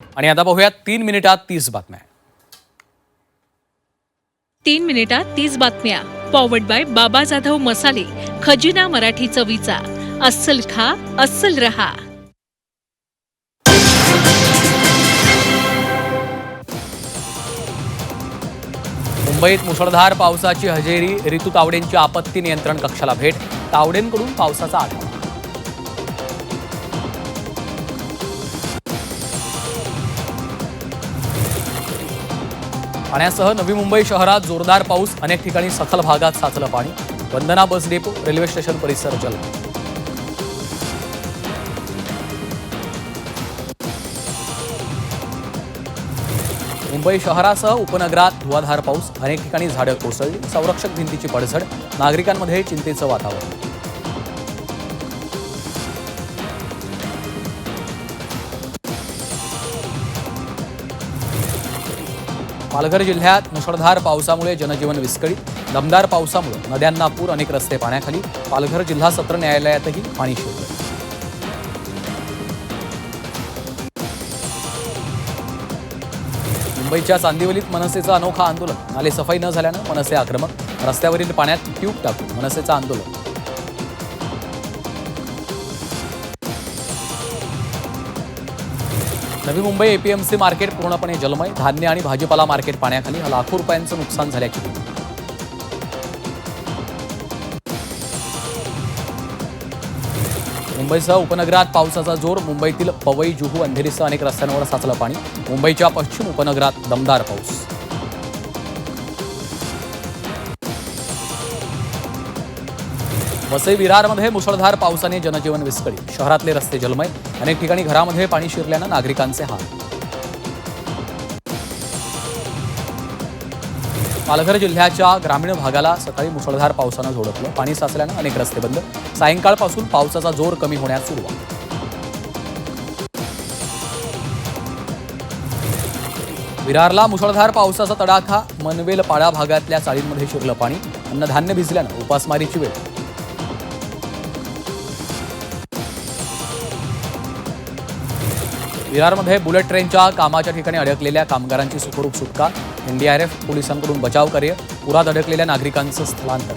आणि आता पाहूया 3 मिनिटात 30 बातम्या. 3 मिनिटात 30 बातम्या. पॉवर्ड बाय बाबा जाधव मसाले, खजिना मराठी चवीचा. अस्सल खा, अस्सल रहा. मुंबईत मुसळधार पावसाची हजेरी. ऋतू तावडेंची आपत्ती नियंत्रण कक्षाला भेट. तावडेंकडून पावसाचा आढावा. पाण्यासह नवी मुंबई शहरात जोरदार पाऊस. अनेक ठिकाणी सखल भागात साचलं पाणी. वंदना बस डेपो, रेल्वे स्टेशन परिसर जल. मुंबई शहरासह उपनगरात धुवाधार पाऊस. अनेक ठिकाणी झाडं कोसळली. संरक्षक भिंतीची पडझड. नागरिकांमध्ये चिंतेचं वातावरण. पालघर जिल्ह्यात मुसळधार पावसामुळे जनजीवन विस्कळीत. दमदार पावसामुळे नद्यांना पूर. अनेक रस्ते पाण्याखाली. पालघर जिल्हा सत्र न्यायालयातही पाणी शिरलं. मुंबईच्या चांदिवलीत मनसेचं अनोखं आंदोलन. नाले सफाई न झाल्यानं मनसे आक्रमक. रस्त्यावरील पाण्यात ट्यूब टाकून मनसेचं आंदोलन. नवी मुंबई एपीएमसी मार्केट पूर्णपणे जलमय. धान्य आणि भाजीपाला मार्केट पाण्याखाली. लाखो रुपयांचं नुकसान झाल्याची भीती. मुंबईसह उपनगरात पावसाचा जोर. मुंबईतील पवई, जुहू, अंधेरीसह अनेक रस्त्यांवर साचलं पाणी. मुंबईच्या पश्चिम उपनगरात दमदार पाऊस. वसई विरारमध्ये मुसळधार पावसाने जनजीवन विस्कळीत. शहरातले रस्ते जलमय. अनेक ठिकाणी घरामध्ये पाणी शिरल्यानं नागरिकांचे हाल. पालघर जिल्ह्याच्या ग्रामीण भागाला सकाळी मुसळधार पावसानं झोडपलं. पाणी साचल्यानं अनेक रस्ते बंद. सायंकाळपासून पावसाचा जोर कमी होण्यास सुरुवात. विरारला मुसळधार पावसाचा तडाखा. मनवेल पाडा भागातल्या चाळींमध्ये शिरलं पाणी. अन्नधान्य भिजल्यानं उपासमारीची वेळ. विरारमध्ये बुलेट ट्रेनच्या कामाच्या ठिकाणी अडकलेल्या कामगारांची सुखरूप सुटका. एनडीआरएफ पोलिसांकडून बचाव कार्य. पुरात अडकलेल्या नागरिकांचं स्थलांतर.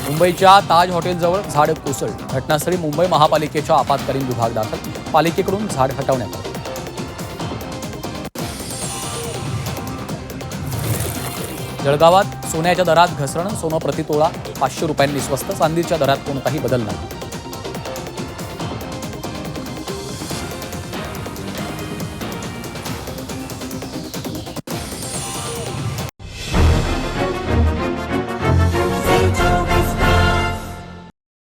मुंबईच्या ताज हॉटेलजवळ झाड कोसळलं. घटनास्थळी मुंबई महापालिकेच्या आपत्कालीन विभाग दाखल. पालिकेकडून झाड हटवण्यात आलं. जळगावात सोन्याच्या दरात घसरण. सोनं प्रतितोळा 500 रुपयांनी स्वस्त. चांदीच्या दरात कोणताही बदल नाही.